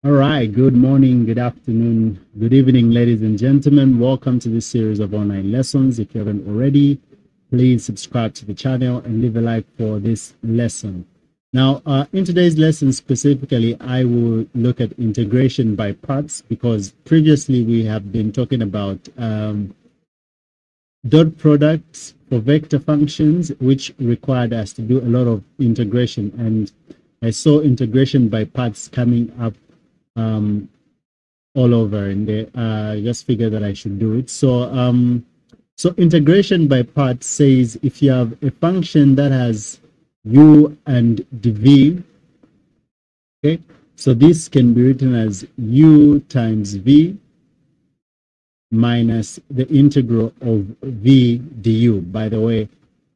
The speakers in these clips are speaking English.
All right, good morning, good afternoon, good evening, ladies and gentlemen. Welcome to this series of online lessons. If you haven't already, please subscribe to the channel and leave a like for this lesson. Now, in today's lesson specifically, I will look at integration by parts because previously we have been talking about dot products for vector functions, which required us to do a lot of integration. And I saw integration by parts coming up all over, and I just figured that I should do it. So so integration by parts says if you have a function that has u and dv, okay, so this can be written as u times v minus the integral of v du. By the way,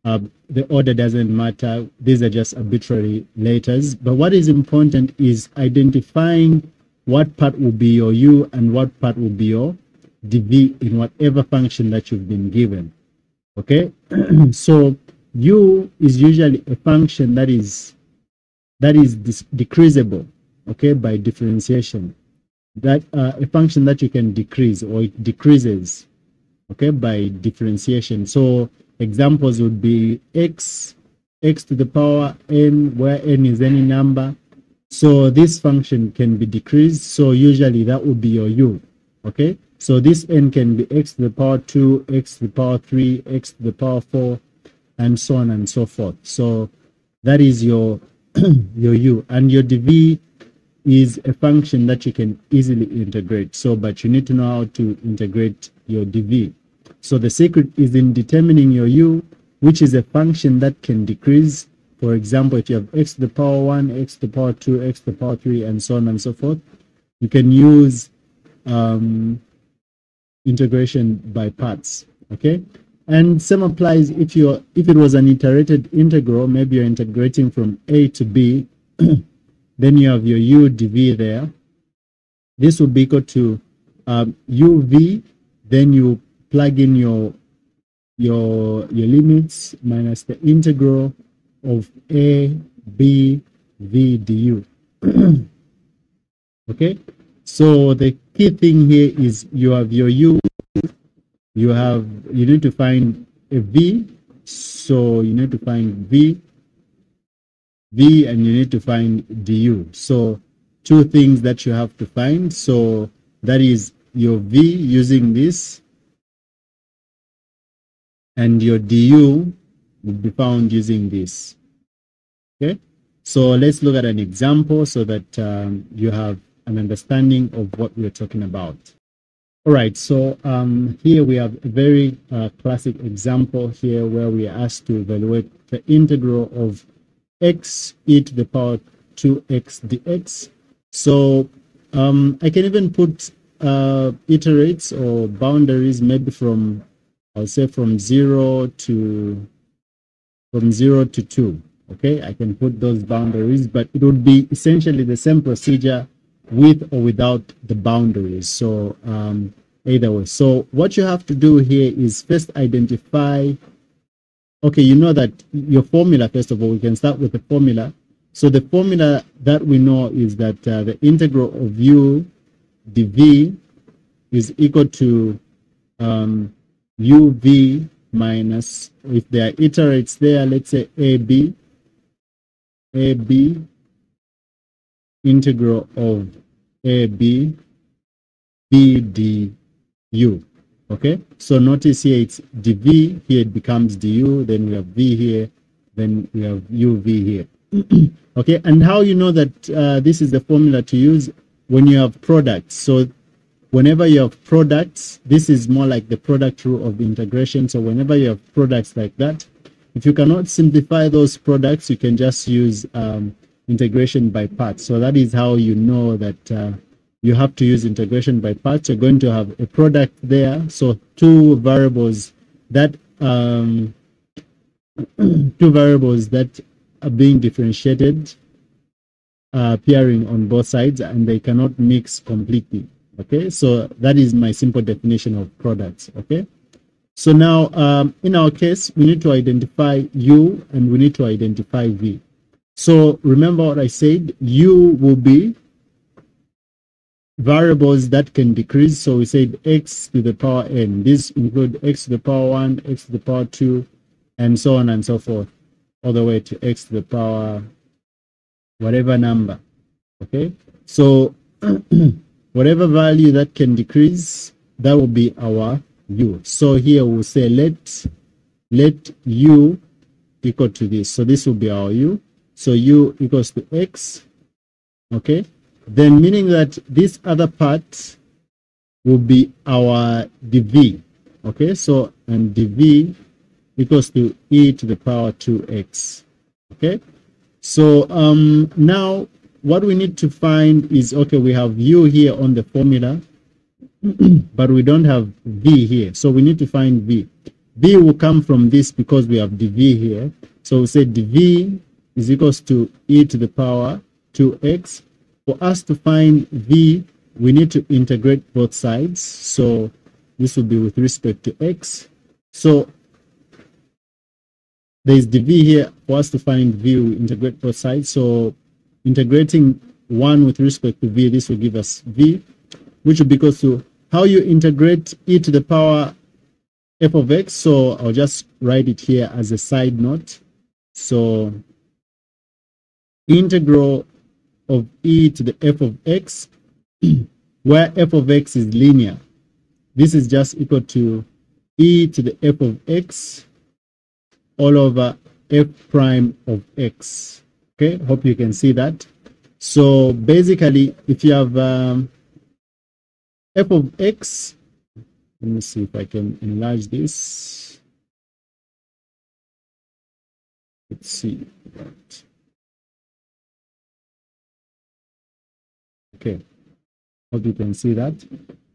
the order doesn't matter. These are just arbitrary letters, but what is important is identifying what part will be your u and what part will be your dv in whatever function that you've been given. Okay, so u is usually a function that is decreasable, okay, by differentiation. That a function that you can decrease, or it decreases, okay, by differentiation. So examples would be x to the power n, where n is any number. So this function can be decreased, so usually that would be your u, okay? So this n can be x to the power 2, x to the power 3, x to the power 4, and so on and so forth. So that is your your u, and your dv is a function that you can easily integrate. So, but you need to know how to integrate your dv. So the secret is in determining your u, which is a function that can decrease. For example, if you have x to the power 1, x to the power 2, x to the power 3, and so on and so forth, you can use integration by parts, okay? And same applies if it was an iterated integral. Maybe you're integrating from a to b, then you have your u dv there. This would be equal to uv, then you plug in your limits minus the integral of a b v du. Okay, so the key thing here is you have your u, you need to find a v, so you need to find v, and you need to find du. So two things that you have to find. So that is your v using this, and your du will be found using this. Okay, so let's look at an example so that you have an understanding of what we're talking about. All right, so here we have a very classic example here where we are asked to evaluate the integral of x e to the power 2x dx. So I can even put iterates or boundaries, maybe from, I'll say from 0 to 2. Okay, I can put those boundaries, but it would be essentially the same procedure with or without the boundaries. So either way. So what you have to do here is first identify, okay, you know that your formula, first of all, we can start with the formula. So the formula that we know is that the integral of u dv is equal to uv minus, if there are iterates there, let's say ab integral of ab b du. Okay, so notice here it's dv, here it becomes du, then we have v here, then we have uv here. Okay, and how you know that this is the formula to use? When you have products. So whenever you have products, this is more like the product rule of integration. So whenever you have products like that, if you cannot simplify those products, you can just use integration by parts. So that is how you know that you have to use integration by parts. You're going to have a product there. So two variables that two variables that are being differentiated are appearing on both sides and they cannot mix completely. Okay, so that is my simple definition of products. Okay, so now in our case, we need to identify U and we need to identify V. So remember what I said, U will be variables that can decrease. So we said x to the power n. These include x to the power 1, x to the power 2, and so on and so forth, all the way to x to the power whatever number. Okay, so whatever value that can decrease, that will be our u. So here we'll say let u equal to this. So this will be our u. So u equals to x. Okay, then meaning that this other part will be our dv. Okay, so and dv equals to e to the power 2x. Okay, so now what we need to find is, okay, we have u here on the formula, but we don't have v here. So we need to find v. V will come from this because we have dv here. So we say dv is equals to e to the power 2x. For us to find v, we need to integrate both sides. So this will be with respect to x. So there is dv here. For us to find v, we integrate both sides. So integrating 1 with respect to v, this will give us v, which will be equal to how you integrate e to the power f of x. So I'll just write it here as a side note. So integral of e to the f of x, where f of x is linear, this is just equal to e to the f of x all over f prime of x. Okay, hope you can see that. So basically, if you have f of x, let me see if I can enlarge this. Let's see. Okay, hope you can see that.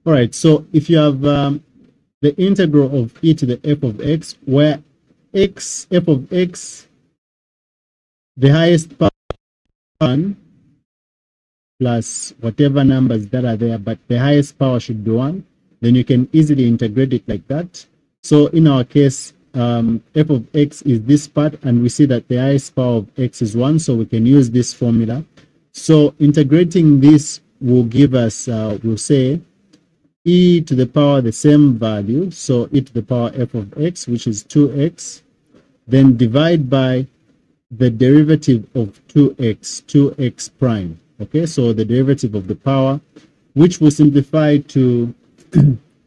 All right, so if you have the integral of e to the f of x, where x, f of x, the highest power 1 plus whatever numbers that are there, but the highest power should be 1, then you can easily integrate it like that. So in our case, f of x is this part, and we see that the highest power of x is 1, so we can use this formula. So integrating this will give us, we'll say, e to the power the same value, so e to the power f of x, which is 2x, then divide by the derivative of 2x prime. Okay, so the derivative of the power, which will simplify to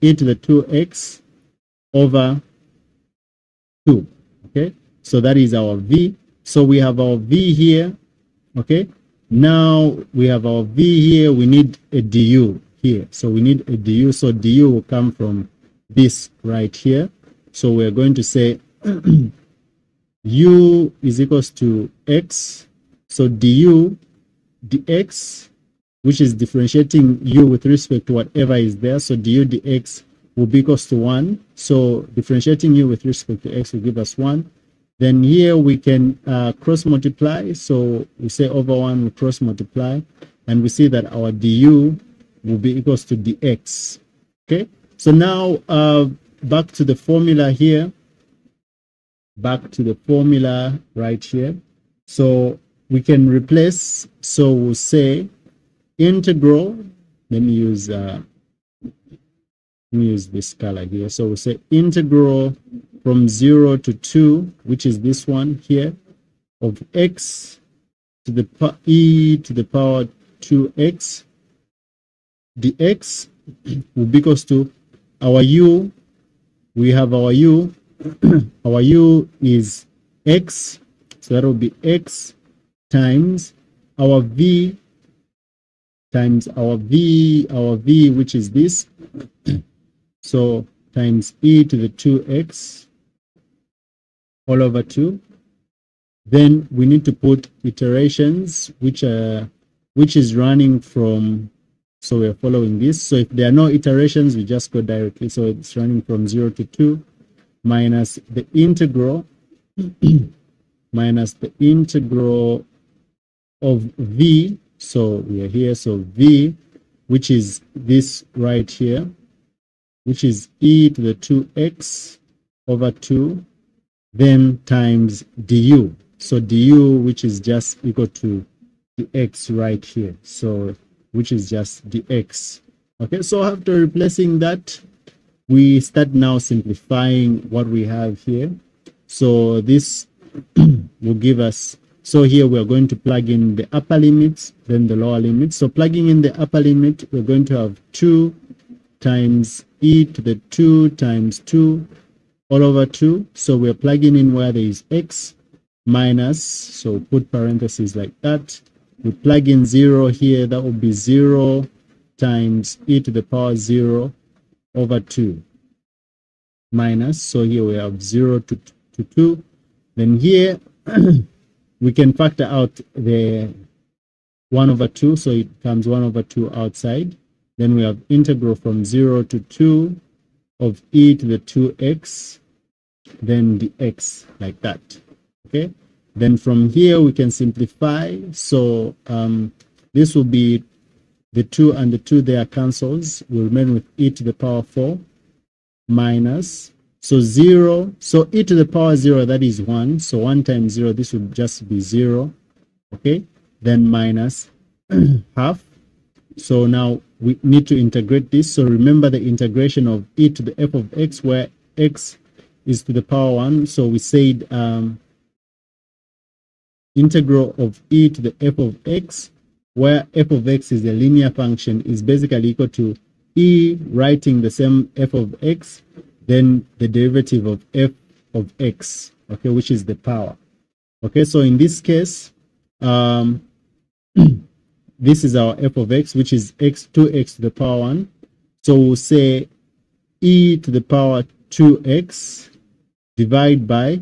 e to the 2x over 2. Okay, so that is our v. So we have our v here. Okay, now we have our v here. We need a du here. So we need a du. So du will come from this right here. So we're going to say u is equals to x. So du dx, which is differentiating u with respect to whatever is there. So du dx will be equals to 1. So differentiating u with respect to x will give us 1. Then here we can cross multiply. So we say over 1, we cross multiply, and we see that our du will be equals to dx. Okay, so now back to the formula here. Back to the formula right here. So we can replace. So we'll say integral. Let me use this color here. So we'll say integral from 0 to 2, which is this one here, of x to the e to the power 2x dx will be equals to our u. We have our u. Our u is x, so that will be x times our v times our v, which is this. So times e to the 2x all over 2. Then we need to put iterations, which is running from, so we're following this. So if there are no iterations, we just go directly. So it's running from 0 to 2. minus the integral minus the integral of v. So we are here, so v, which is this right here, which is e to the 2x over 2, then times du. So du, which is just equal to the x right here, so which is just dx. Okay, so after replacing that, we start now simplifying what we have here. So this will give us, so here we are going to plug in the upper limits, then the lower limits. So plugging in the upper limit, we're going to have 2 times e to the 2 times 2 all over 2. So we're plugging in where there is x minus, so put parentheses like that. We plug in 0 here, that will be 0 times e to the power 0 over 2 minus, so here we have 0 to 2. Then here we can factor out the 1 over 2, so it comes 1 over 2 outside. Then we have integral from 0 to 2 of e to the 2x, then the x, like that. Okay, then from here we can simplify. So this will be the 2 and the 2 there cancels, will remain with e to the power 4 minus, so 0, so e to the power 0, that is 1, so 1 times 0, this would just be 0. Okay, then minus half. So now we need to integrate this. So remember the integration of e to the f of x, where x is to the power 1. So we said integral of e to the f of x, where f of x is a linear function, is basically equal to e writing the same f of x, then the derivative of f of x, okay, which is the power. Okay, so in this case, this is our f of x, which is 2x to the power 1. So we'll say e to the power 2x divided by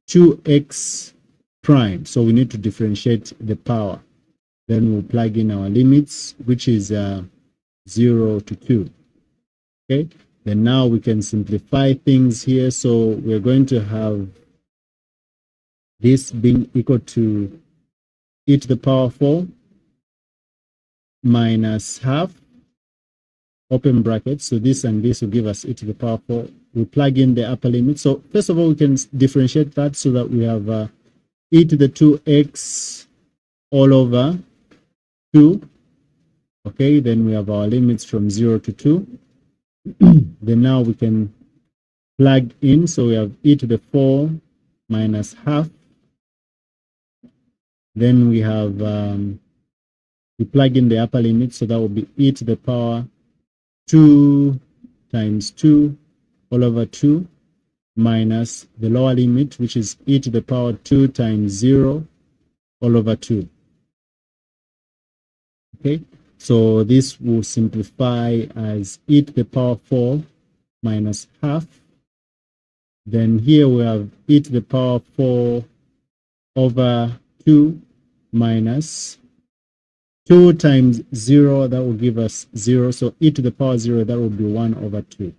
2x prime. So we need to differentiate the power. Then we'll plug in our limits, which is 0 to 2. Okay, then now we can simplify things here. So we're going to have this being equal to e to the power 4 minus half, open brackets. So this and this will give us e to the power 4. We'll plug in the upper limit. So first of all, we can differentiate that so that we have e to the 2x all over 2. Okay, then we have our limits from 0 to 2. Then now we can plug in. So we have e to the 4 minus half. Then we have, we plug in the upper limit. So that will be e to the power 2 times 2 all over 2 minus the lower limit, which is e to the power 2 times 0 all over 2. Okay, so this will simplify as e to the power 4 minus half. Then here we have e to the power 4 over 2 minus 2 times 0, that will give us 0. So e to the power 0, that will be 1 over 2.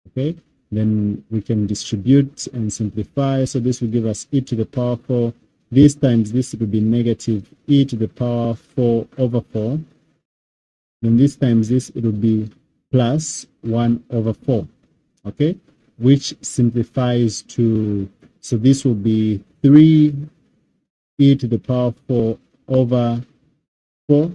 Okay, then we can distribute and simplify. So this will give us e to the power 4. This times this will be negative e to the power 4 over 4. Then this times this, it will be plus 1 over 4. Okay, which simplifies to, so this will be 3 e to the power 4 over 4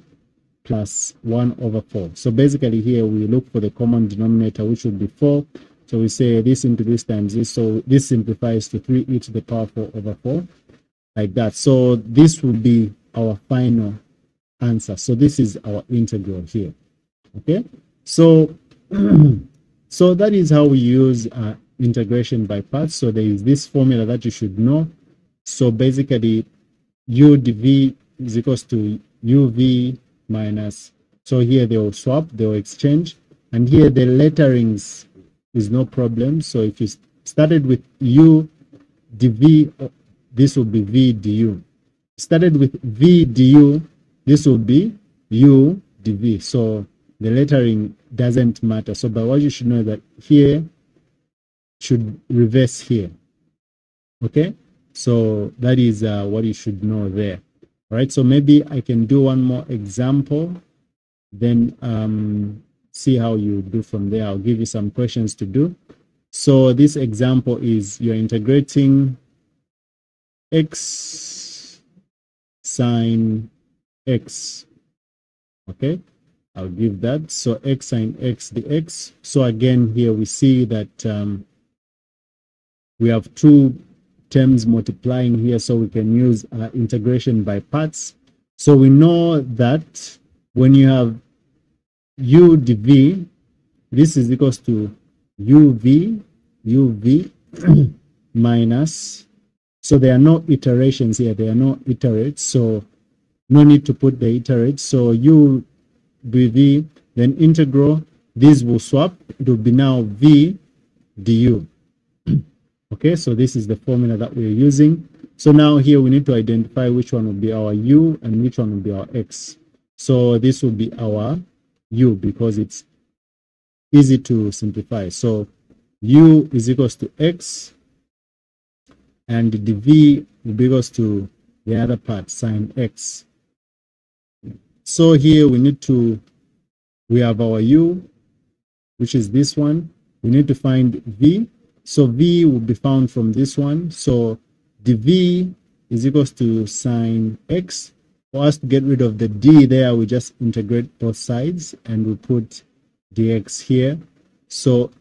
plus 1 over 4. So basically here we look for the common denominator, which would be 4. So we say this into this times this. So this simplifies to 3 e to the power 4 over 4, like that. So this will be our final answer. So this is our integral here. Okay, so so that is how we use integration by parts. So there is this formula that you should know. So basically u dv is equals to uv minus, so here they will swap, they will exchange, and here the letterings is no problem. So if you started with u dv, this will be v du. Started with v du, this will be u dv. So the lettering doesn't matter. So but what you should know that here should reverse here. Okay, so that is what you should know there. All right, so maybe I can do one more example, then see how you do from there. I'll give you some questions to do. So this example is you're integrating x sine x. Okay, I'll give that. So x sine x dx. So again, here we see that we have two terms multiplying here, so we can use integration by parts. So we know that when you have u dv, this is equals to uv minus, so there are no iterations here, there are no iterates, so no need to put the iterates. So u dv, then integral, these will swap, it will be now v du. Okay, so this is the formula that we're using. So now here we need to identify which one will be our u and which one will be our x. So this will be our u because it's easy to simplify. So u is equals to x, and the v will be equals to the other part, sine x. So here we have our u, which is this one. We need to find v. So v will be found from this one. So dv is equals to sine x. For us to get rid of the d there, we just integrate both sides and we put dx here. So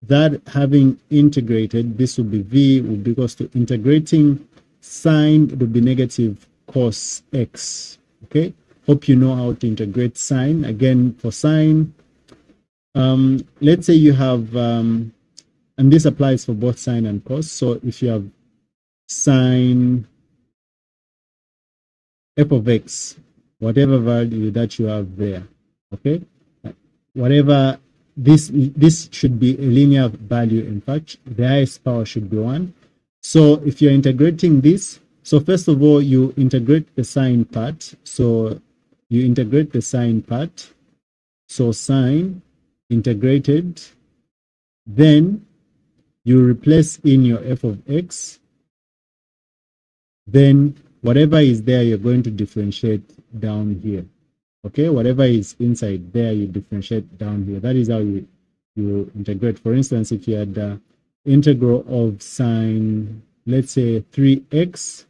that having integrated, this will be v will be equals to integrating sine, it will be negative cos x. Okay, hope you know how to integrate sine. Again, for sine, let's say you have and this applies for both sine and cos. So if you have sine f of x, whatever value that you have there, okay, whatever, this should be a linear value. In fact, the highest power should be 1. So if you're integrating this, so first of all, you integrate the sine part. So you integrate the sine part. So sine integrated, then you replace in your f of x, then whatever is there, you're going to differentiate down here. Okay, whatever is inside there, you differentiate down here. That is how you integrate. For instance, if you had the integral of sine, let's say 3x,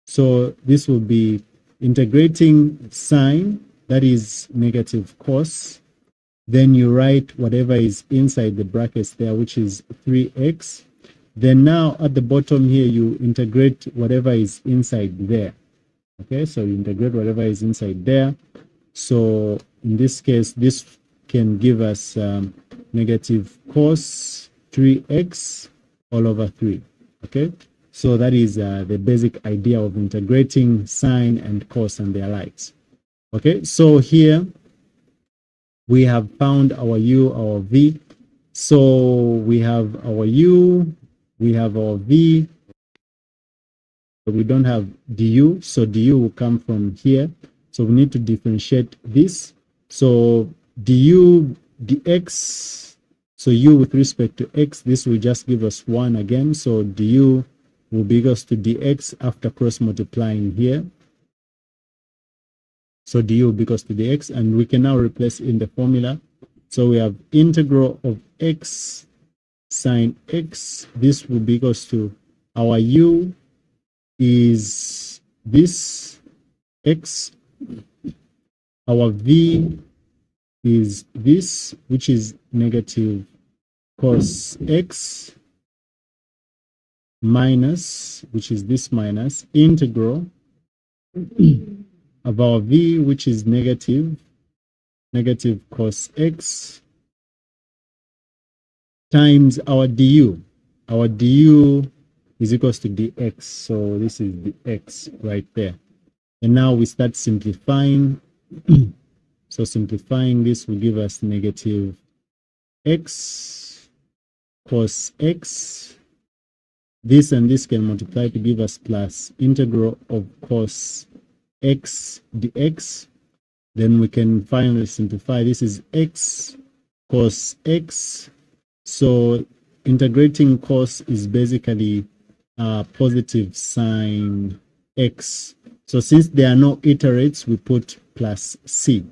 so this will be integrating sine, that is negative cos, then you write whatever is inside the brackets there, which is 3x. Then now at the bottom here, you integrate whatever is inside there. Okay, so you integrate whatever is inside there. So in this case, this can give us negative cos 3x all over 3. Okay, so that is the basic idea of integrating sine and cos and their likes. Okay, so here we have found our u, our v. So we have our u, we have our v. We don't have du, so du will come from here. So we need to differentiate this. So du dx, so u with respect to x, this will just give us 1 again. So du will be equals to dx after cross multiplying here. So du will be equals to dx, and we can now replace in the formula. So we have integral of x sine x. This will be equals to our u is this x. Our v is this, which is negative cos x, minus, which is this minus, integral of our v, which is negative cos x, times our du. Our du is equals to dx. So this is the x right there. And now we start simplifying. So simplifying this will give us negative x cos x. This and this can multiply to give us plus integral of cos x dx. Then we can finally simplify. This is x cos x. So integrating cos is basically positive sine x. So since there are no iterates, we put plus c.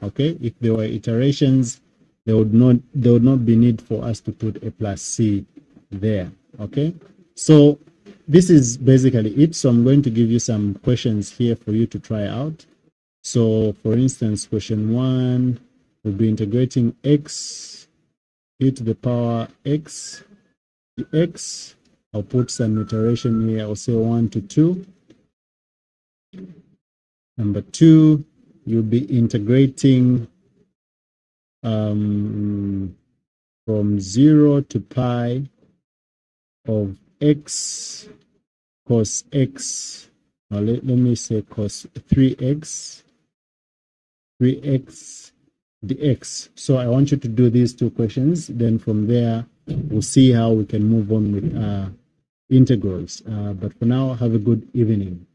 Okay, if there were iterations, there would not be need for us to put a plus c there. Okay, so this is basically it. So I'm going to give you some questions here for you to try out. So for instance, question 1 will be integrating x e to the power x dx. I'll put some iteration here. I'll say 1 to 2. Number 2, you'll be integrating from 0 to pi of x cos x. Now let me say cos 3x dx. So I want you to do these two questions. Then from there, we'll see how we can move on with integrals. But for now, have a good evening.